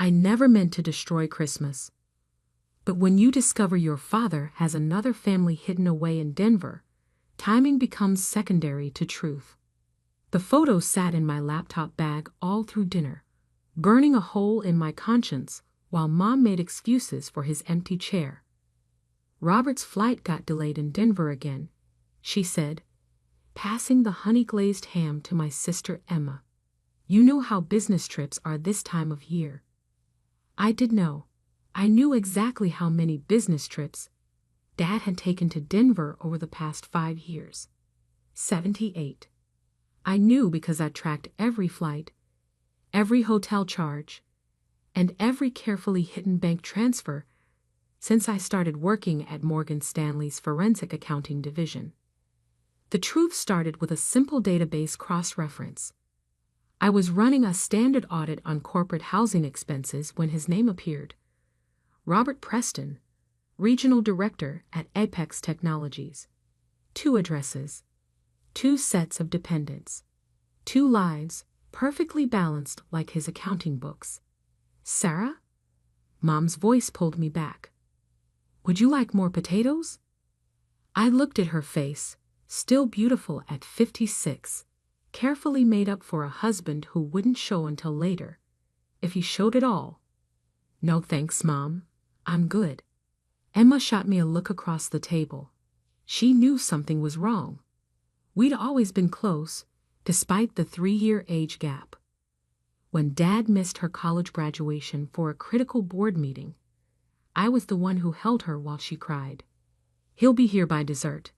I never meant to destroy Christmas. But when you discover your father has another family hidden away in Denver, timing becomes secondary to truth. The photo sat in my laptop bag all through dinner, burning a hole in my conscience while Mom made excuses for his empty chair. Robert's flight got delayed in Denver again, she said, passing the honey-glazed ham to my sister Emma. You know how business trips are this time of year. I did know. I knew exactly how many business trips Dad had taken to Denver over the past 5 years. 78. I knew because I tracked every flight, every hotel charge, and every carefully hidden bank transfer since I started working at Morgan Stanley's forensic accounting division. The truth started with a simple database cross-reference. I was running a standard audit on corporate housing expenses when his name appeared. Robert Preston, Regional Director at Apex Technologies. 2 addresses, 2 sets of dependents, 2 lives, perfectly balanced like his accounting books. Sarah? Mom's voice pulled me back. Would you like more potatoes? I looked at her face, still beautiful at 56, carefully made up for a husband who wouldn't show until later, if he showed at all. No thanks, Mom. I'm good. Emma shot me a look across the table. She knew something was wrong. We'd always been close, despite the 3-year age gap. When Dad missed her college graduation for a critical board meeting, I was the one who held her while she cried. He'll be here by dessert,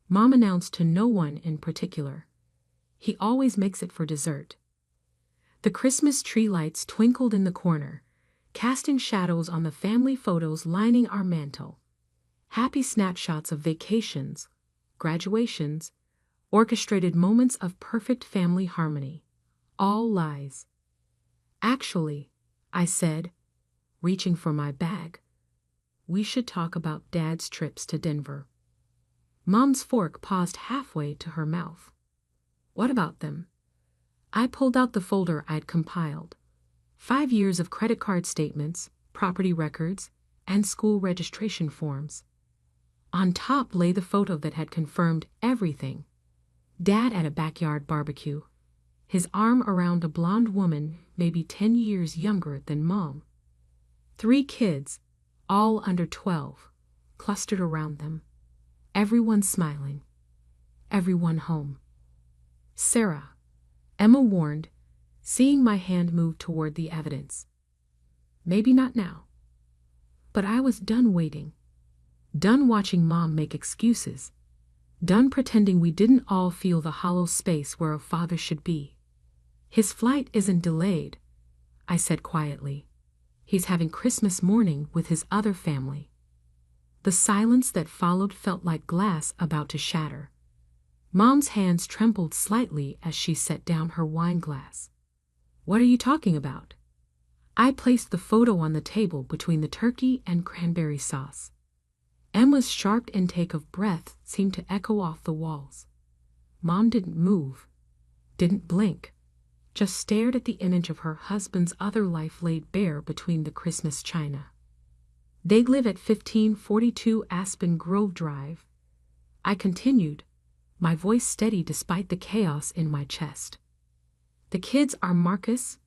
Mom announced to no one in particular. He always makes it for dessert. The Christmas tree lights twinkled in the corner, casting shadows on the family photos lining our mantel. Happy snapshots of vacations, graduations, orchestrated moments of perfect family harmony. All lies. Actually, I said, reaching for my bag, we should talk about Dad's trips to Denver. Mom's fork paused halfway to her mouth. What about them? I pulled out the folder I'd compiled. 5 years of credit card statements, property records, and school registration forms. On top lay the photo that had confirmed everything. Dad at a backyard barbecue, his arm around a blonde woman maybe 10 years younger than Mom. 3 kids, all under 12, clustered around them. Everyone smiling. Everyone home. Sarah, Emma warned, seeing my hand move toward the evidence. Maybe not now. But I was done waiting. Done watching Mom make excuses. Done pretending we didn't all feel the hollow space where a father should be. His flight isn't delayed, I said quietly. He's having Christmas morning with his other family. The silence that followed felt like glass about to shatter. Mom's hands trembled slightly as she set down her wine glass. What are you talking about? I placed the photo on the table between the turkey and cranberry sauce. Emma's sharp intake of breath seemed to echo off the walls. Mom didn't move, didn't blink, just stared at the image of her husband's other life laid bare between the Christmas china. They live at 1542 Aspen Grove Drive. I continued, my voice steady despite the chaos in my chest. The kids are Marcus,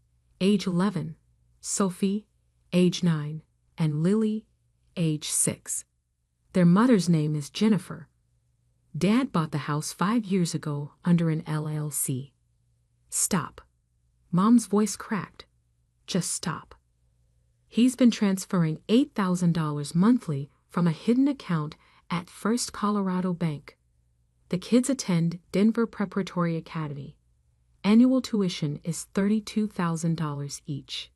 age 11, Sophie, age 9, and Lily, age 6. Their mother's name is Jennifer. Dad bought the house 5 years ago under an LLC. Stop. Mom's voice cracked. Just stop. He's been transferring $8,000 monthly from a hidden account at First Colorado Bank. The kids attend Denver Preparatory Academy. Annual tuition is $32,000 each.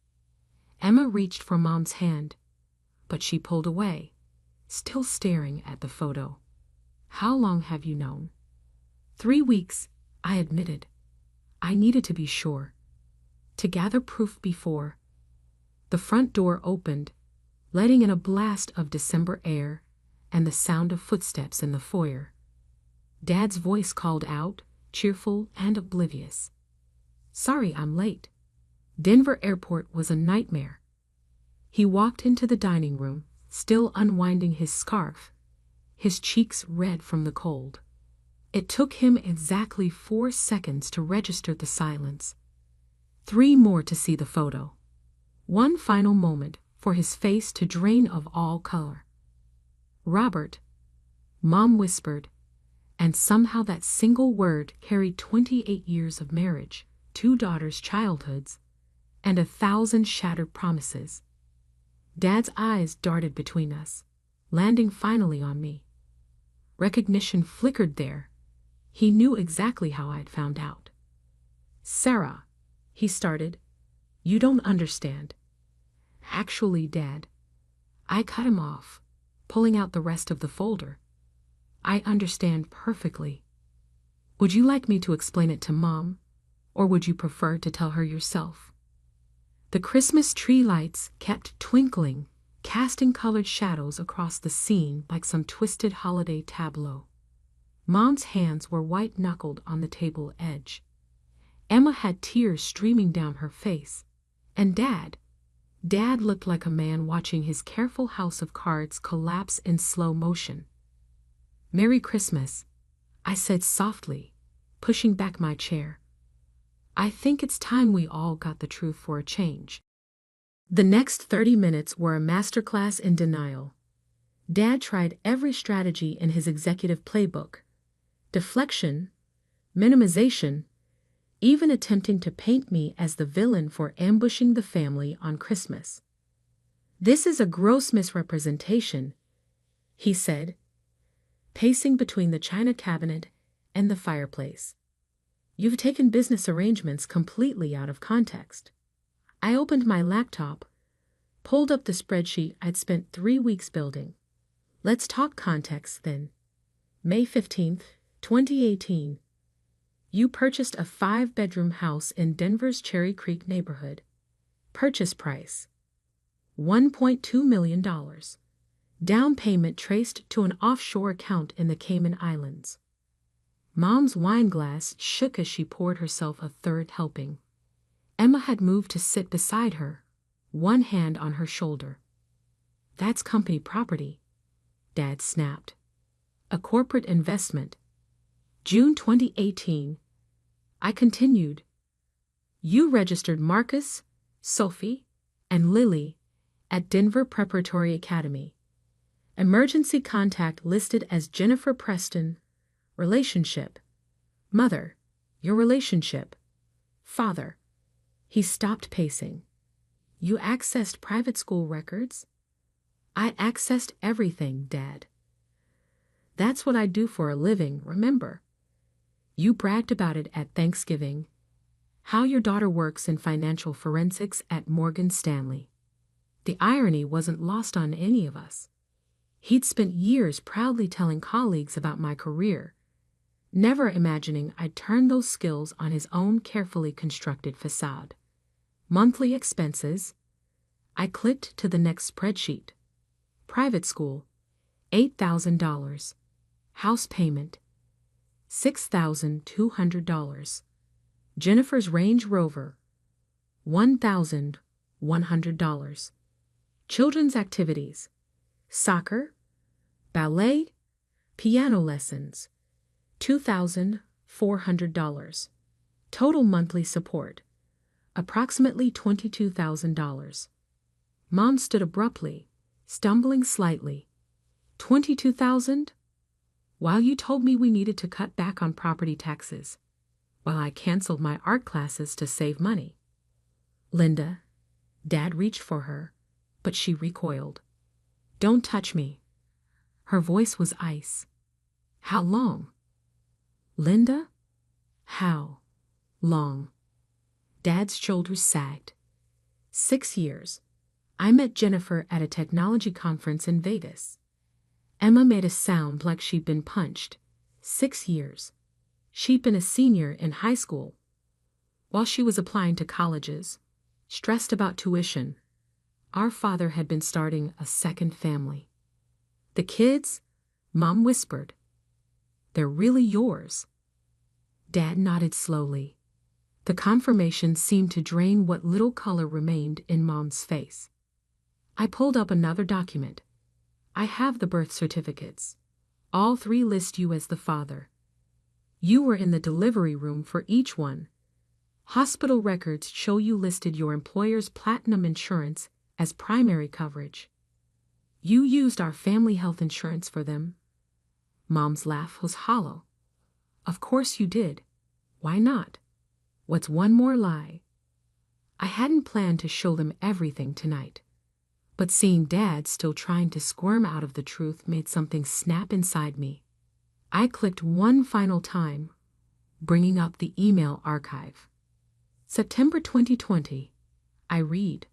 Emma reached for Mom's hand, but she pulled away, still staring at the photo. How long have you known? 3 weeks, I admitted. I needed to be sure. To gather proof before. The front door opened, letting in a blast of December air and the sound of footsteps in the foyer. Dad's voice called out, cheerful and oblivious. Sorry I'm late. Denver Airport was a nightmare. He walked into the dining room, still unwinding his scarf, his cheeks red from the cold. It took him exactly 4 seconds to register the silence. 3 more to see the photo. One final moment for his face to drain of all color. Robert, Mom whispered, and somehow that single word carried 28 years of marriage, 2 daughters' childhoods, and 1,000 shattered promises. Dad's eyes darted between us, landing finally on me. Recognition flickered there. He knew exactly how I'd found out. "Sarah," he started, "you don't understand." "Actually, Dad," I cut him off, pulling out the rest of the folder. "I understand perfectly. Would you like me to explain it to Mom, or would you prefer to tell her yourself?" The Christmas tree lights kept twinkling, casting colored shadows across the scene like some twisted holiday tableau. Mom's hands were white-knuckled on the table edge. Emma had tears streaming down her face. And Dad looked like a man watching his careful house of cards collapse in slow motion. "Merry Christmas," I said softly, pushing back my chair. "I think it's time we all got the truth for a change." The next 30 minutes were a masterclass in denial. Dad tried every strategy in his executive playbook. Deflection, minimization, even attempting to paint me as the villain for ambushing the family on Christmas. "This is a gross misrepresentation," he said, pacing between the china cabinet and the fireplace. "You've taken business arrangements completely out of context." I opened my laptop, pulled up the spreadsheet I'd spent 3 weeks building. "Let's talk context then. May 15th, 2018. You purchased a 5-bedroom house in Denver's Cherry Creek neighborhood. Purchase price: $1.2 million. Down payment traced to an offshore account in the Cayman Islands." Mom's wine glass shook as she poured herself a third helping. Emma had moved to sit beside her, one hand on her shoulder. "That's company property," Dad snapped. "A corporate investment." June 2018. I continued. "You registered Marcus, Sophie, and Lily at Denver Preparatory Academy. Emergency contact listed as Jennifer Preston. Relationship: mother. Your relationship: father." He stopped pacing. "You accessed private school records?" "I accessed everything, Dad. That's what I do for a living, remember? You bragged about it at Thanksgiving. How your daughter works in financial forensics at Morgan Stanley." The irony wasn't lost on any of us. He'd spent years proudly telling colleagues about my career, never imagining I'd turn those skills on his own carefully constructed facade. Monthly expenses. I clicked to the next spreadsheet. Private school: $8,000. House payment: $6,200. Jennifer's Range Rover: $1,100. Children's activities: soccer, ballet, piano lessons: $2,400. Total monthly support: approximately $22,000. Mom stood abruptly, stumbling slightly. $22,000? While you told me we needed to cut back on property taxes, while I canceled my art classes to save money. "Linda," Dad reached for her, but she recoiled. "Don't touch me." Her voice was ice. "How long?" "Linda? How long?" Dad's shoulders sagged. 6 years. I met Jennifer at a technology conference in Vegas. Emma made a sound like she'd been punched. 6 years. She'd been a senior in high school. While she was applying to colleges, stressed about tuition, our father had been starting a second family. "The kids?" Mom whispered. "They're really yours." Dad nodded slowly. The confirmation seemed to drain what little color remained in Mom's face. I pulled up another document. I have the birth certificates. All three list you as the father. You were in the delivery room for each one. Hospital records show you listed your employer's platinum insurance as primary coverage. You used our family health insurance for them. Mom's laugh was hollow. Of course you did. Why not? What's one more lie? I hadn't planned to show them everything tonight. But seeing Dad still trying to squirm out of the truth made something snap inside me. I clicked one final time, bringing up the email archive. September 2020. I read.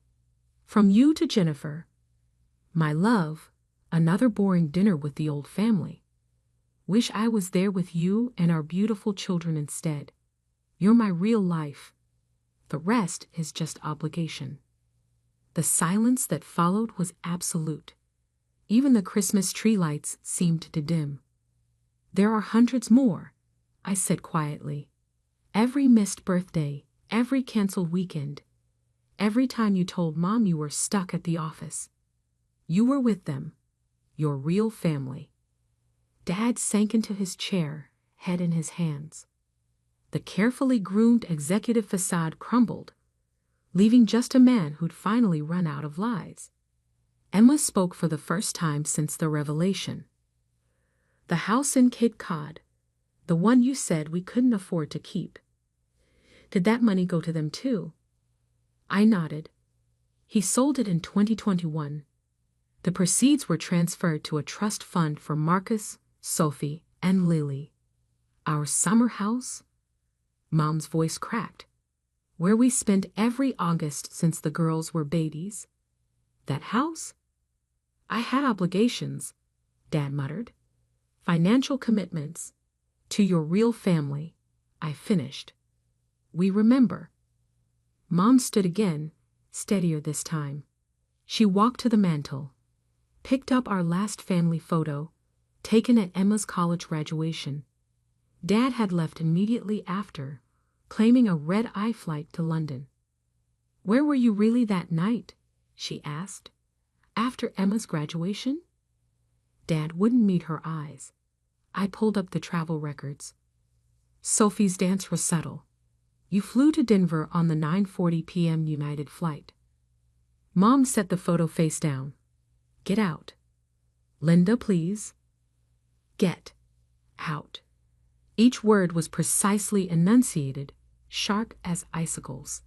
From you to Jennifer. My love, another boring dinner with the old family. Wish I was there with you and our beautiful children instead. You're my real life. The rest is just obligation. The silence that followed was absolute. Even the Christmas tree lights seemed to dim. There are hundreds more, I said quietly. Every missed birthday, every canceled weekend, every time you told Mom you were stuck at the office. You were with them, your real family. Dad sank into his chair, head in his hands. The carefully groomed executive facade crumbled, leaving just a man who'd finally run out of lies. Emma spoke for the first time since the revelation. The house in Cape Cod, the one you said we couldn't afford to keep. Did that money go to them too? I nodded. He sold it in 2021. The proceeds were transferred to a trust fund for Marcus, Sophie, and Lily. Our summer house? Mom's voice cracked. Where we spent every August since the girls were babies. That house? I had obligations, Dad muttered. Financial commitments. To your real family, I finished. We remember. Mom stood again, steadier this time. She walked to the mantel, picked up our last family photo, taken at Emma's college graduation. Dad had left immediately after, claiming a red-eye flight to London. Where were you really that night? She asked. After Emma's graduation? Dad wouldn't meet her eyes. I pulled up the travel records. Sophie's dance recital. You flew to Denver on the 9:40 p.m. United flight. Mom set the photo face down. Get out. Linda, please. Get out. Each word was precisely enunciated, sharp as icicles.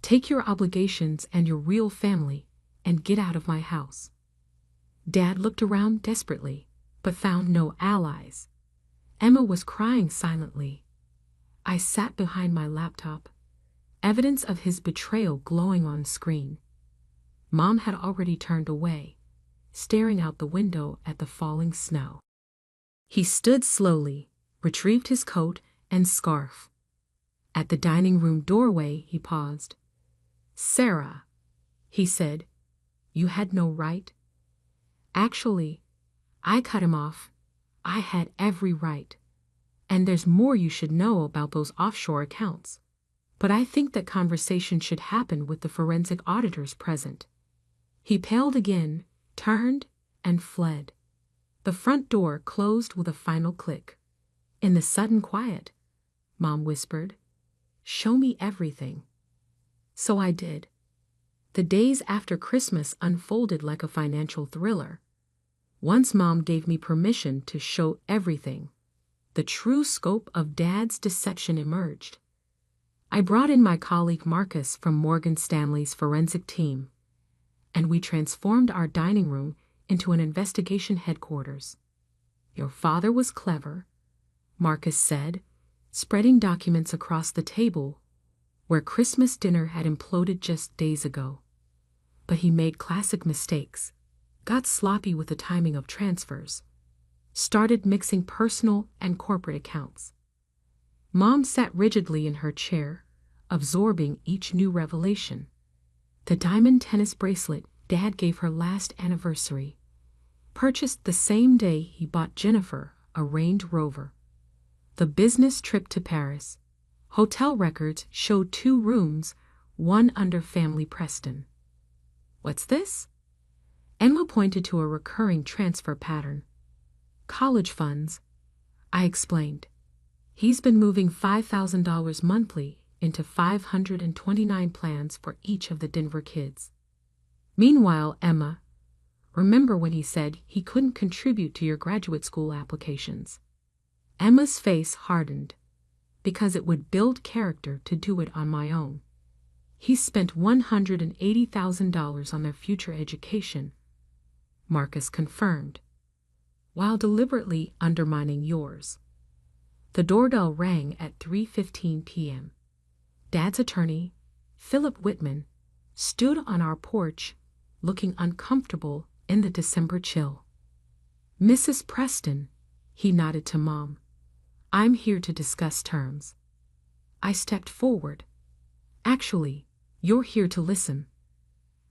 Take your obligations and your real family and get out of my house. Dad looked around desperately, but found no allies. Emma was crying silently. I sat behind my laptop, evidence of his betrayal glowing on screen. Mom had already turned away, staring out the window at the falling snow. He stood slowly, retrieved his coat and scarf. At the dining room doorway, he paused. Sarah, he said, you had no right. Actually, I cut him off. I had every right. And there's more you should know about those offshore accounts. But I think that conversation should happen with the forensic auditors present. He paled again, turned, and fled. The front door closed with a final click. In the sudden quiet, Mom whispered, "Show me everything." So I did. The days after Christmas unfolded like a financial thriller. Once Mom gave me permission to show everything, the true scope of Dad's deception emerged. I brought in my colleague Marcus from Morgan Stanley's forensic team, and we transformed our dining room into an investigation headquarters. Your father was clever, Marcus said, spreading documents across the table where Christmas dinner had imploded just days ago. But he made classic mistakes, got sloppy with the timing of transfers, started mixing personal and corporate accounts. Mom sat rigidly in her chair, absorbing each new revelation. The diamond tennis bracelet Dad gave her last anniversary, purchased the same day he bought Jennifer a Range Rover. The business trip to Paris. Hotel records showed 2 rooms, one under family Preston. What's this? Emma pointed to a recurring transfer pattern. College funds, I explained. He's been moving $5,000 monthly into 529 plans for each of the Denver kids. Meanwhile, Emma, remember when he said he couldn't contribute to your graduate school applications? Emma's face hardened, because it would build character to do it on my own. He spent $180,000 on their future education, Marcus confirmed, while deliberately undermining yours. The doorbell rang at 3:15 p.m. Dad's attorney, Philip Whitman, stood on our porch, looking uncomfortable in the December chill. Mrs. Preston, he nodded to Mom. I'm here to discuss terms. I stepped forward. Actually, you're here to listen.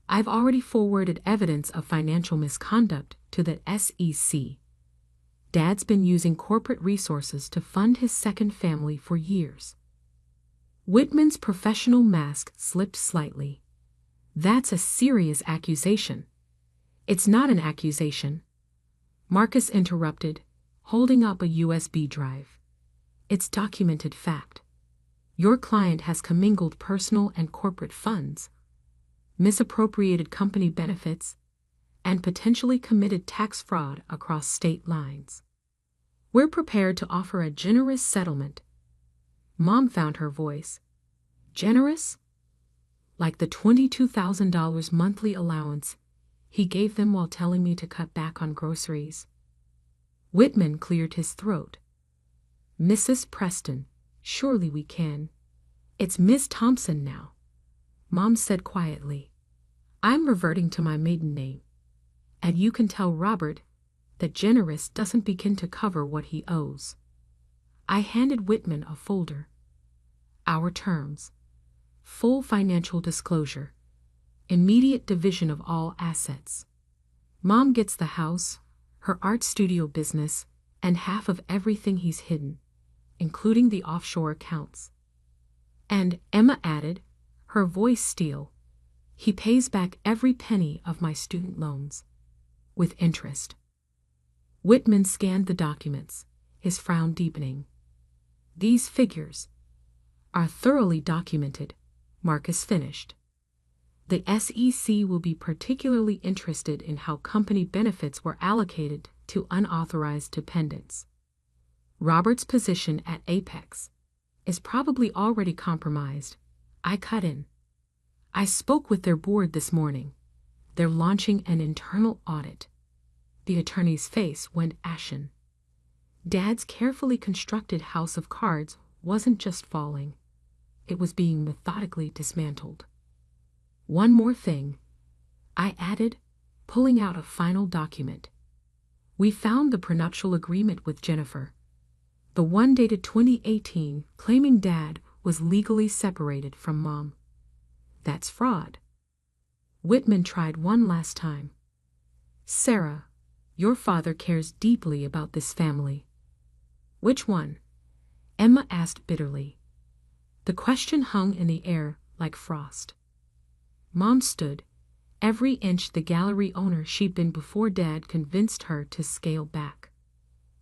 I've already forwarded evidence of financial misconduct to the SEC. Dad's been using corporate resources to fund his second family for years. Whitman's professional mask slipped slightly. That's a serious accusation. It's not an accusation, Marcus interrupted, holding up a USB drive. It's documented fact. Your client has commingled personal and corporate funds, misappropriated company benefits, and potentially committed tax fraud across state lines. We're prepared to offer a generous settlement. Mom found her voice. Generous? Like the $22,000 monthly allowance he gave them while telling me to cut back on groceries. Whitman cleared his throat. Mrs. Preston, surely we can. It's Miss Thompson now, Mom said quietly. I'm reverting to my maiden name. And you can tell Robert that generous doesn't begin to cover what he owes. I handed Whitman a folder. Our terms. Full financial disclosure. Immediate division of all assets. Mom gets the house, her art studio business, and half of everything he's hidden, including the offshore accounts. And, Emma added, her voice steel, he pays back every penny of my student loans. With interest. Whitman scanned the documents, his frown deepening. These figures are thoroughly documented, Marcus finished. The SEC will be particularly interested in how company benefits were allocated to unauthorized dependents. Robert's position at Apex is probably already compromised. I cut in. I spoke with their board this morning. They're launching an internal audit. The attorney's face went ashen. Dad's carefully constructed house of cards wasn't just falling. It was being methodically dismantled. One more thing, I added, pulling out a final document. We found the prenuptial agreement with Jennifer. The one dated 2018, claiming Dad was legally separated from Mom. That's fraud. Whitman tried one last time. Sarah, your father cares deeply about this family. Which one? Emma asked bitterly. The question hung in the air like frost. Mom stood, every inch the gallery owner she'd been before Dad convinced her to scale back.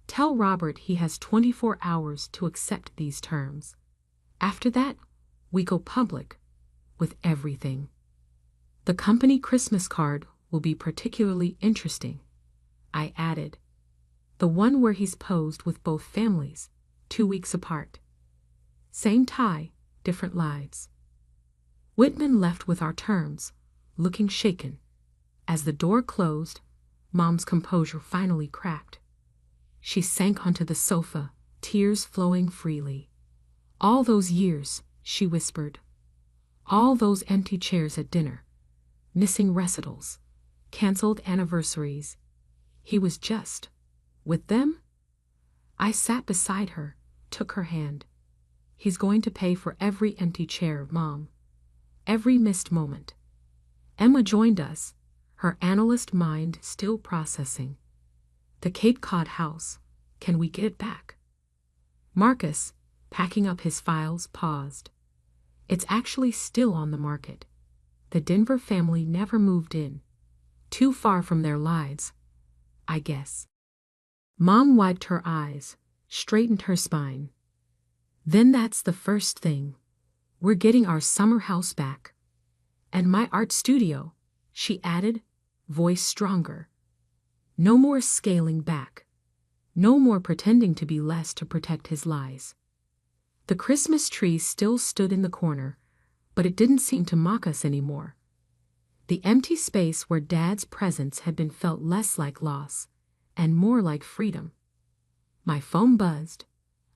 Tell Robert he has 24 hours to accept these terms. After that, we go public with everything. The company Christmas card will be particularly interesting, I added. The one where he's posed with both families, 2 weeks apart. Same tie, different lives. Whitman left with our terms, looking shaken. As the door closed, Mom's composure finally cracked. She sank onto the sofa, tears flowing freely. All those years, she whispered. All those empty chairs at dinner. Missing recitals. Canceled anniversaries. He was just with them? I sat beside her, took her hand. He's going to pay for every empty chair, Mom. Every missed moment. Emma joined us, her analyst mind still processing. The Cape Cod house, can we get it back? Marcus, packing up his files, paused. It's actually still on the market. The Denver family never moved in. Too far from their lives, I guess. Mom wiped her eyes, straightened her spine. Then that's the first thing. We're getting our summer house back. And my art studio, she added, voice stronger. No more scaling back. No more pretending to be less to protect his lies. The Christmas tree still stood in the corner, but it didn't seem to mock us anymore. The empty space where Dad's presence had been felt less like loss and more like freedom. My phone buzzed.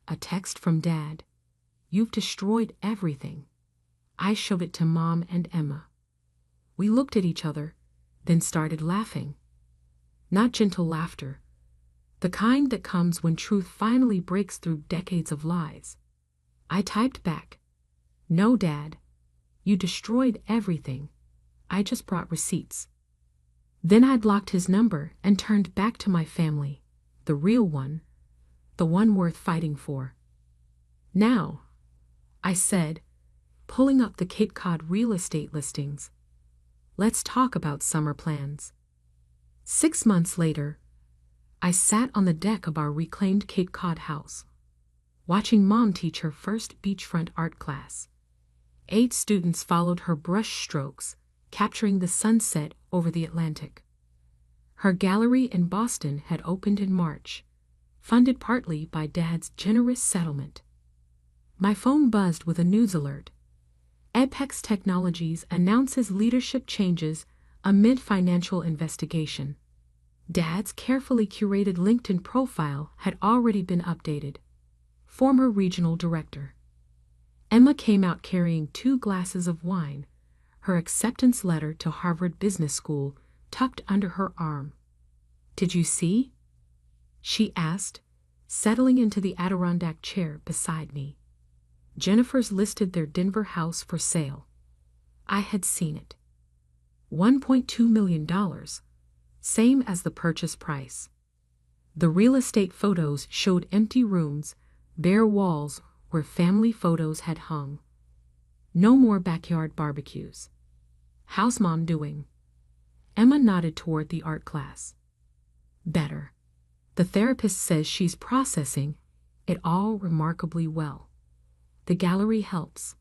A text from Dad. "You've destroyed everything." I showed it to Mom and Emma. We looked at each other, then started laughing. Not gentle laughter, the kind that comes when truth finally breaks through decades of lies. I typed back, "No, Dad. You destroyed everything. I just brought receipts." Then I blocked his number and turned back to my family, the real one, the one worth fighting for. "Now," I said, pulling up the Cape Cod real estate listings, "let's talk about summer plans." 6 months later, I sat on the deck of our reclaimed Cape Cod house, watching Mom teach her first beachfront art class. 8 students followed her brush strokes, capturing the sunset over the Atlantic. Her gallery in Boston had opened in March, funded partly by Dad's generous settlement. My phone buzzed with a news alert. Apex Technologies announces leadership changes amid financial investigation. Dad's carefully curated LinkedIn profile had already been updated. Former regional director. Emma came out carrying 2 glasses of wine, her acceptance letter to Harvard Business School tucked under her arm. "Did you see?" she asked, settling into the Adirondack chair beside me. Jennifer's listed their Denver house for sale. I had seen it. $1.2 million, same as the purchase price. The real estate photos showed empty rooms, bare walls where family photos had hung. No more backyard barbecues. "How's Mom doing?" Emma nodded toward the art class. "Better. The therapist says she's processing it all remarkably well. The gallery helps.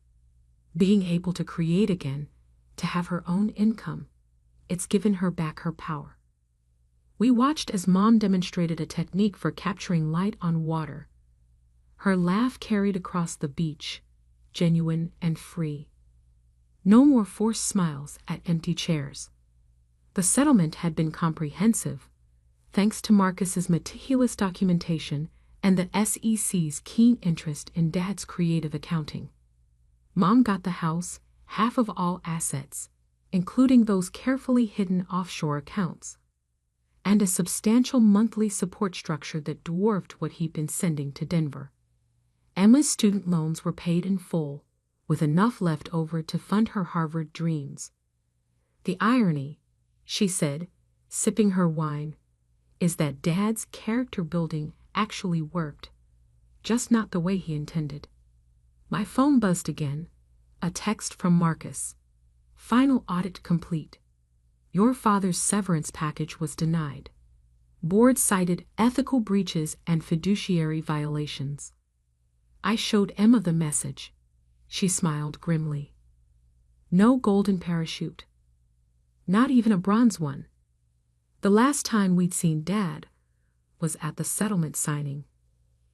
Being able to create again, to have her own income, it's given her back her power." We watched as Mom demonstrated a technique for capturing light on water. Her laugh carried across the beach, genuine and free. No more forced smiles at empty chairs. The settlement had been comprehensive, thanks to Marcus's meticulous documentation and the SEC's keen interest in Dad's creative accounting. Mom got the house, half of all assets, including those carefully hidden offshore accounts, and a substantial monthly support structure that dwarfed what he'd been sending to Denver. Emma's student loans were paid in full, with enough left over to fund her Harvard dreams. "The irony," she said, sipping her wine, "is that Dad's character building actually worked, just not the way he intended." My phone buzzed again. A text from Marcus. "Final audit complete. Your father's severance package was denied. Board cited ethical breaches and fiduciary violations." I showed Emma the message. She smiled grimly. No golden parachute. Not even a bronze one. The last time we'd seen Dad was at the settlement signing.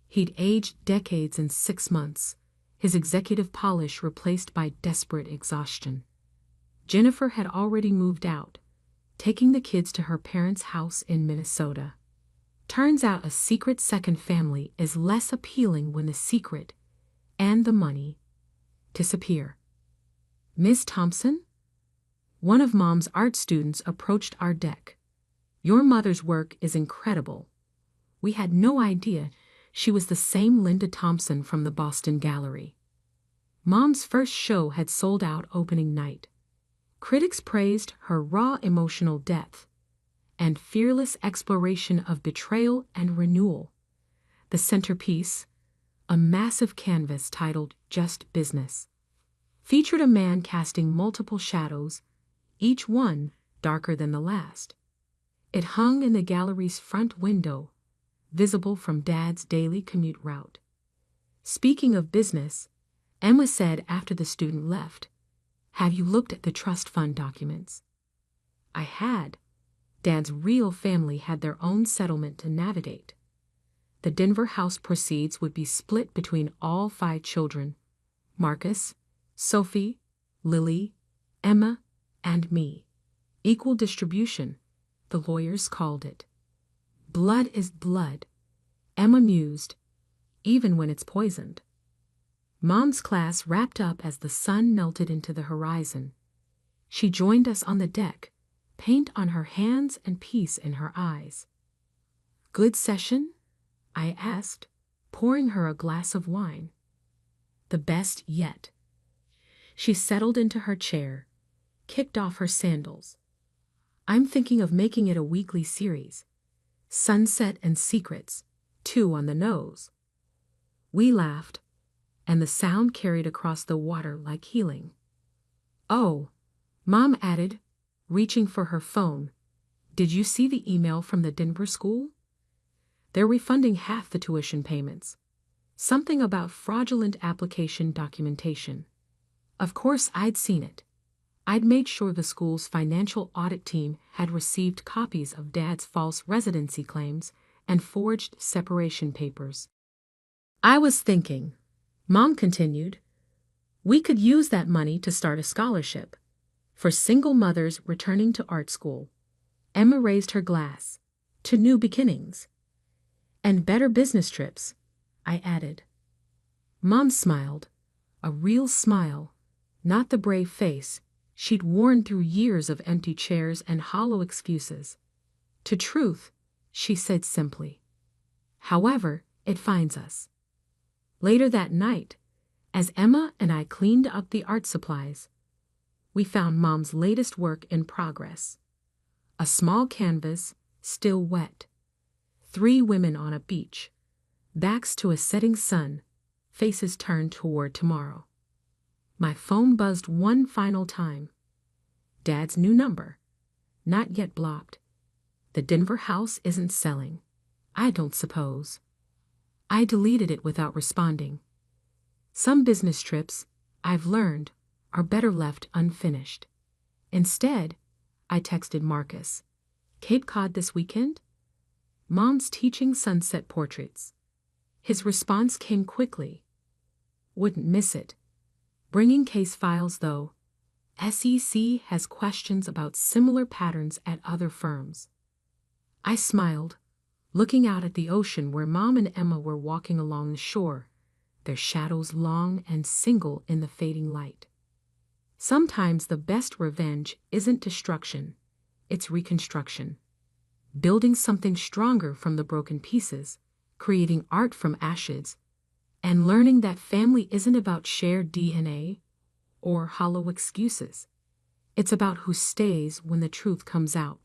He'd aged decades in 6 months, his executive polish replaced by desperate exhaustion. Jennifer had already moved out, taking the kids to her parents' house in Minnesota. Turns out a secret second family is less appealing when the secret and the money disappear. "Miss Thompson?" One of Mom's art students approached our deck. "Your mother's work is incredible." We had no idea she was the same Linda Thompson from the Boston Gallery. Mom's first show had sold out opening night. Critics praised her raw emotional depth and fearless exploration of betrayal and renewal. The centerpiece, a massive canvas titled "Just Business," featured a man casting multiple shadows, each one darker than the last. It hung in the gallery's front window, visible from Dad's daily commute route. Speaking of business, Emma said after the student left, "Have you looked at the trust fund documents?" I had. Dad's real family had their own settlement to navigate. The Denver house proceeds would be split between all 5 children: Marcus, Sophie, Lily, Emma, and me. Equal distribution, the lawyers called it. Blood is blood, Emma mused, even when it's poisoned. Mom's class wrapped up as the sun melted into the horizon. She joined us on the deck, paint on her hands and peace in her eyes. "Good session?" I asked, pouring her a glass of wine. "The best yet." She settled into her chair, kicked off her sandals. "I'm thinking of making it a weekly series. Sunset and Secrets, 2 on the nose." We laughed, and the sound carried across the water like healing. "Oh," Mom added, reaching for her phone, "did you see the email from the Denver school? They're refunding half the tuition payments. Something about fraudulent application documentation." Of course I'd seen it. I'd made sure the school's financial audit team had received copies of Dad's false residency claims and forged separation papers. "I was thinking," Mom continued, "we could use that money to start a scholarship for single mothers returning to art school." Emma raised her glass. "To new beginnings." "And better business trips," I added. Mom smiled, a real smile, not the brave face she'd worn through years of empty chairs and hollow excuses. "To truth," she said simply. "However it finds us." Later that night, as Emma and I cleaned up the art supplies, we found Mom's latest work in progress. A small canvas, still wet. 3 women on a beach, backs to a setting sun, faces turned toward tomorrow. My phone buzzed one final time. Dad's new number, not yet blocked. "The Denver house isn't selling, I don't suppose." I deleted it without responding. Some business trips, I've learned, are better left unfinished. Instead, I texted Marcus, "Cape Cod this weekend?" Mom's teaching sunset portraits. His response came quickly. "Wouldn't miss it. Bringing case files though. SEC has questions about similar patterns at other firms." I smiled, looking out at the ocean where Mom and Emma were walking along the shore, their shadows long and single in the fading light. Sometimes the best revenge isn't destruction, it's reconstruction. Building something stronger from the broken pieces, creating art from ashes, and learning that family isn't about shared DNA or hollow excuses. It's about who stays when the truth comes out.